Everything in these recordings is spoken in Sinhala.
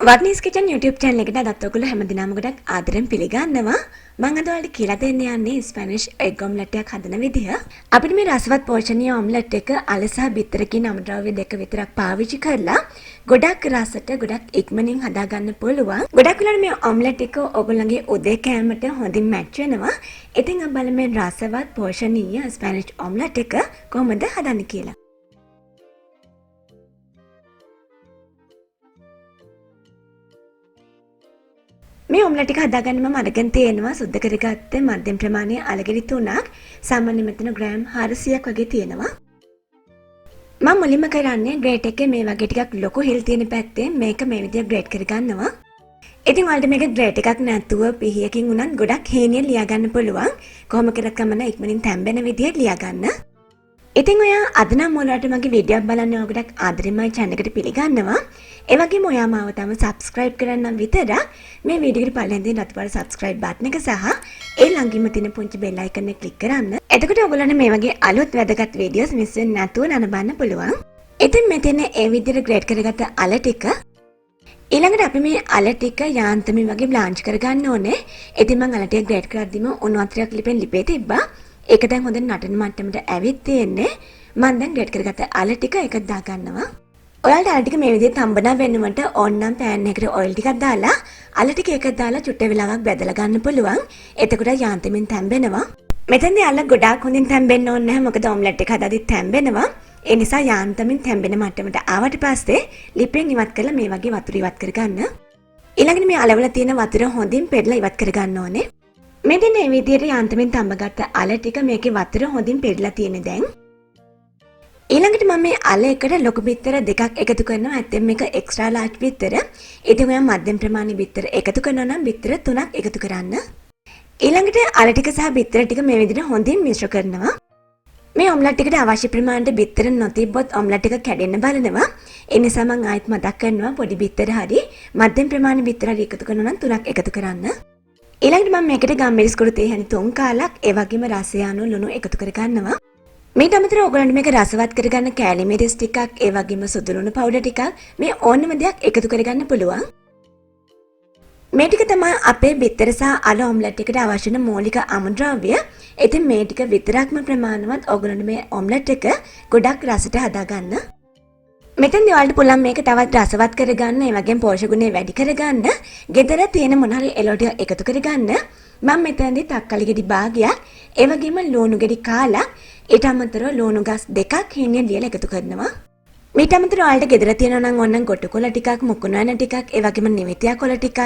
Waruni's Kitchen YouTube channel එකට අදත් ඔයගොල්ලෝ හැමදිනම ගොඩක් ආදරෙන් පිළිගන්නවා. මම අද ඔයාලට කියලා දෙන්න යන්නේ ස්පැනිෂ් එග් ඔම්ලට් එකක් හදන විදිහ. අපිට මේ රසවත් පෝෂණීය ඔම්ලට් එක අල සහ බිත්තර කියන අමුද්‍රව්‍ය දෙක විතරක් පාවිච්චි කරලා ගොඩක් රසට ගොඩක් ඉක්මනින් හදා ගන්න පුළුවන්. ගොඩක් වෙලාවට මේ ඔම්ලට් එක ඔයගොල්ලන්ගේ උදේ කෑමට හොඳින් මැච් වෙනවා. ඉතින් අපි බලමු මේ රසවත් පෝෂණීය ස්පැනිෂ් ඔම්ලට් එක කොහොමද හදන්නේ කියලා. මේ ඔම්ලට් එක හදාගන්න මම අරගෙන තියෙනවා සුද්ධ කරගත්තේ මධ්‍යම ප්‍රමාණයේ අලගිරි 3ක් සාමාන්‍ය මෙතන ග්‍රෑම් 400ක් වගේ තියෙනවා. මම මුලින්ම කරන්නේ ග්‍රේට් එකේ මේ වගේ ටිකක් ලොකු හිල් තියෙන පැත්තේ මේක මේ විදිහට ග්‍රේට් කරගන්නවා. ඉතින් ඔයාලට මේක ග්‍රේට් එකක් නැතුව පිහියකින් උනත් ගොඩක් හේනියෙන් ලියා ගන්න පුළුවන්. කොහොම කරත් කමන්න ඉක්මනින් තැම්බෙන විදිහට ලියා ගන්න. ඉතින් ඔයා අද නම් මොනවට මගේ වීඩියෝක් බලන්න ඔයගොඩක් ආදරෙන් මගේ channel එකට පිළිගන්නවා. ඒ වගේම ඔයා මාව තම subscribe කරන්න විතරක් මේ වීඩියෝ එකට පළවෙනි දේ රතුපාට subscribe button එක සහ ඒ ළඟින්ම තියෙන පුංචි bell icon එක click කරන්න. එතකොට ඔයගොල්ලන්ට මේ වගේ අලුත් වැදගත් වීඩියෝස් මිස් වෙන්නේ නැතුව නරඹන්න පුළුවන්. ඉතින් මෙතන ඒ විදිහට grate කරගත්ත අල ටික ඊළඟට අපි මේ අල ටික යාන්තමින් වගේ බ්ලාන්ච් කරගන්න ඕනේ. ඉතින් මම අල ටික grate කරද්දිම උණු වතුරක් ලිපෙන් ලිපේ තිබ්බා. ඒක දැන් හොඳට නටන මට්ටමට ඇවිත් තියෙන්නේ. මම දැන් grate කරගත්ත අල ටික එකට දා ගන්නවා. ඔයාලට අල ටික මේ විදිහට හම්බනා වෙනුවට ඕන්නම් පෑන් එකකට ඔයිල් ටිකක් දාලා අල ටික එකක් දාලා චුට්ට වෙලාවක් බැදලා ගන්න පුළුවන්. එතකොට යාන්තමින් තැම්බෙනවා. මෙතනදී අල ගොඩාක් හොඳින් තැම්බෙන්න ඕනේ නැහැ. මොකද ඔම්ලට් එක හදාදී තැම්බෙනවා. ඒ නිසා යාන්තමින් තැම්බෙන මට්ටමට ආවට පස්සේ ලිපෙන් ඉවත් කරලා මේ වගේ වතුර ඉවත් කරගන්න. ඊළඟට මේ අලවල තියෙන වතුර හොඳින් පෙරලා ඉවත් කරගන්න ඕනේ. මෙතන මේ විදිහට යාන්තමින් තඹගත්ත අල ටික මේකේ වතුර හොඳින් පෙරලා තියෙන දැන්. ඊළඟට මම මේ අල එකට ලොකු බිත්තර දෙකක් එකතු කරනවා. ඇත්තෙන් මේක එක්ස්ට්‍රා ලාර්ජ් බිත්තර. ඉතින් ඔයා මධ්‍යම ප්‍රමාණයේ බිත්තර එකතු කරනවා නම් බිත්තර 3ක් එකතු කරන්න. ඊළඟට අල ටික සහ බිත්තර ටික මේ විදිහට හොඳින් මිශ්‍ර කරනවා. මේ ඔම්ලට් එකට අවශ්‍ය ප්‍රමාණයට බිත්තර නොතිබ්බොත් ඔම්ලට් එක කැඩෙන්න බලනවා. ඒ නිසා මම ආයෙත් මතක් කරනවා පොඩි බිත්තර හරි මධ්‍යම ප්‍රමාණයේ බිත්තර හරි එකතු කරනවා නම් 3ක් එකතු කරන්න. ඊළඟට මම මේකට ගම්මිරිස් කුරු තේ හැනි 3 කාලක් ඒ වගේම රසය අනුව ලුණු එකතු කරගන්නවා. මේට අමතරව ඔයගොල්ලන්ට මේක රසවත් කරගන්න කෑලි මිරිස් ටිකක් ඒ වගේම සුදු ලුණු පවුඩර් ටිකක් මේ ඕනම දෙයක් එකතු කරගන්න පුළුවන්. මේ ටික තමයි අපේ බිත්තර සහ අල ඔම්ලට් එකට අවශ්‍ය වෙන මූලික අමුද්‍රව්‍ය. ඉතින් මේ ටික විතරක්ම ප්‍රමාණවත් ඔයගොල්ලන්ට මේ ඔම්ලට් එක ගොඩක් රසට හදාගන්න. මෙතෙන්දී ඔයාලට පුළුවන් මේක තවත් රසවත් කරගන්න, ඒ වගේම පෝෂක ගුණ වැඩි කරගන්න, ගෙදර තියෙන මොන හරි එළවලු ටික එකතු කරගන්න. මම මෙතනදී තක්කලි ගෙඩි භාගයක්, ඒ වගේම ලුණු ගෙඩි කාලක්, ඊට අමතරව ලුණු ගස් දෙකක් හිණියෙන් ලියලා එකතු කරනවා. ඊට අමතරව ඔයාලට ගෙදර තියෙනවා නම් ඕනනම් ගොටු කොළ ටිකක්, මුකුණු ඇන ටිකක්, ඒ වගේම නිවිතියා කොළ ටිකක්,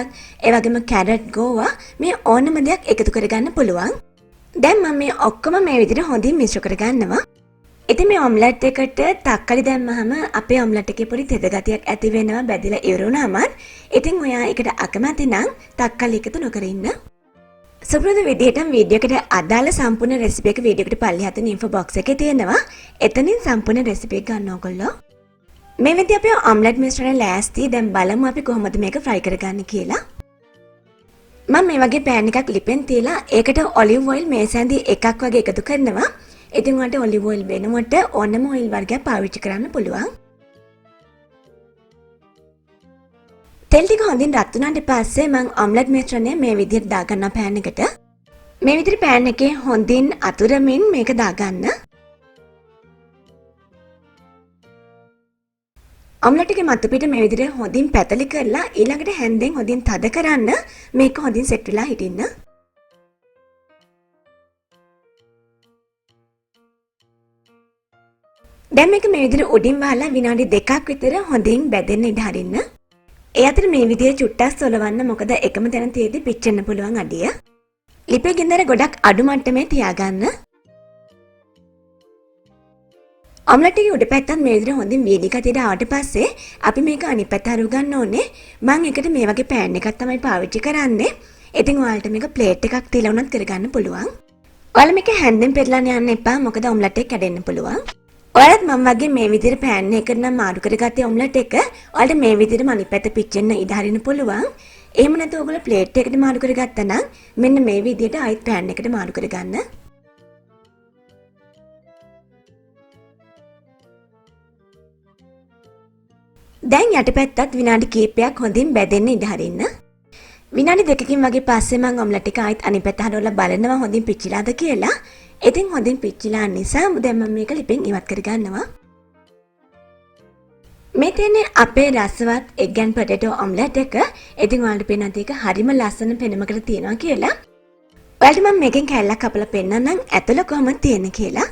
ඒ වගේම කැරට් ගෝවා මේ ඕනම දෙයක් එකතු කරගන්න පුළුවන්. දැන් මම මේ ඔක්කොම මේ විදිහට හොඳින් මිශ්‍ර කරගන්නවා. ඉතින් මේ ඔම්ලට් එකට තක්කලි දැම්මහම අපේ ඔම්ලට් එකේ පොඩි තෙත ගතියක් ඇති වෙනවා බැදිලා ඉවර වුණාමත්. ඉතින් ඔයා ඒකට අකමැති නම් තක්කලි එකතු නොකර ඉන්න. සුපුරුදු විදිහටම වීඩියෝ එකට අදාළ සම්පූර්ණ රෙසිපි එක වීඩියෝ එකට පල්ලෙහාට ඉන්ෆෝ බොක්ස් එකේ තියෙනවා. එතනින් සම්පූර්ණ රෙසිපි එක ගන්න ඕගොල්ලෝ. මේ විදිහ අපේ ඔම්ලට් මිශ්‍රණය ලෑස්ති. දැන් බලමු අපි කොහොමද මේක ෆ්‍රයි කරගන්නේ කියලා. මම මේ වගේ පෑන් එකක් ලිපෙන් තියලා ඒකට ඔලිව් ඔයිල් මේසැඳි එකක් වගේ එකතු කරනවා. ඉතින් ඔයාලට ඔලිව් ඔයිල් වෙනුවට ඕනම ඔයිල් වර්ගයක් පාවිච්චි කරන්න පුළුවන්. තෙල් ටික හොඳින් රත් වුණාට පස්සේ මම ඔම්ලට් මිශ්‍රණය මේ විදිහට දාගන්නවා පෑන් එකට. මේ විදිහට පෑන් එකේ හොඳින් අතුරමින් මේක දාගන්න. ඔම්ලට් එකේ මතු පිට මේ විදිහට හොඳින් පැතලි කරලා ඊළඟට හැන්දෙන් හොඳින් තද කරන්න මේක හොඳින් සෙට් වෙලා හිටින්න. දැන් මේක මේ විදිහට උඩින් වහලා විනාඩි 2ක් විතර හොඳින් බැදෙන්න ඉඩ හරින්න. ඒ අතර මේ විදිහේ චුට්ටක් සොලවන්න මොකද එකම තැන තියදී පිච්චෙන්න පුළුවන් අඩිය. ලිපේ ගින්දර ගොඩක් අඩු මට්ටමේ තියාගන්න. ඔම්ලට් එකේ උඩ පැත්තත් මේ විදිහට හොඳින් වීලි කතියට ආවට පස්සේ අපි මේක අනිත් පැත්ත හරව ගන්න ඕනේ. මම එකට මේ වගේ පෑන් එකක් තමයි පාවිච්චි කරන්නේ. ඉතින් ඔයාලට මේක ප්ලේට් එකක් තියලා උනත් කරගන්න පුළුවන්. ඔයාලා මේක හැන්දෙන් පෙරලන්න යන්න එපා. මොකද ඔම්ලට් එක කැඩෙන්න පුළුවන්. ඔයාලත් මම වගේ මේ විදිහට පෑන් එකකට නම් මාරු කරගත්තේ ඔම්ලට් එක ඔයාලට මේ විදිහට අනිත් පැත්ත පිච්චෙන්න ඉඩ හරින්න පුළුවන්. එහෙම නැත්නම් ඔයගොල්ලෝ ප්ලේට් එකකට මාරු කරගත්තා නම් මෙන්න මේ විදිහට ආයෙත් පෑන් එකට මාරු කරගන්න. දැන් යටපැත්තත් විනාඩි කිහිපයක් හොඳින් බැදෙන්න ඉඩ හරින්න. විනාඩි 2කින් වගේ පස්සේ මම ඔම්ලට් එක ආයෙත් අනිත් පැත්ත හරවලා බලනවා හොඳින් පිච්චිලාද කියලා. ඉතින් හොඳින් පිච්චිලා නිසා දැන් මම මේක ලිපෙන් ඉවත් කරගන්නවා. මේ තියෙන්නේ අපේ රසවත් egg and potato omelette එක. ඉතින් ඔයාලට පේනද ඒක හරිම ලස්සන පෙනුමකට තියෙනවා කියලා. ඔයාලට මම මේකෙන් කැල්ලක් කපලා පෙන්නන්නම් ඇතුළ කොහොමද තියෙන්නේ කියලා.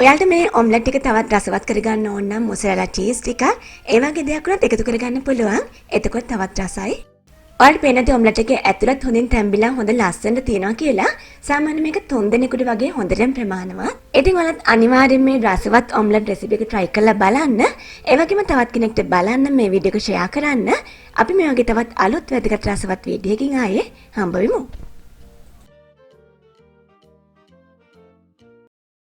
ඔයාලට මේ ඔම්ලට් එක තවත් රසවත් කරගන්න ඕන නම් මොසරෙලා චීස් ටික ඒ වගේ දෙයක් උනත් එකතු කරගන්න පුළුවන්. එතකොට තවත් රසයි. ඔයාලට පේනද ඔම්ලට් එකේ ඇතුළත් හොඳින් තැම්බිලා හොඳ ලස්සනට තියෙනවා කියලා. සාමාන්‍ය මේක 3 දෙනෙකුට වගේ හොඳටම ප්‍රමාණවත්. ඉතින් ඔයාලත් අනිවාර්යෙන් මේ රසවත් ඔම්ලට් රෙසිපි එක try කරලා බලන්න. ඒ වගේම තවත් කෙනෙක්ට බලන්න මේ වීඩියෝ එක share කරන්න. අපි මේ වගේ තවත් අලුත් වැදගත් රසවත් වීඩියෝ එකකින් ආයේ හම්බ වෙමු.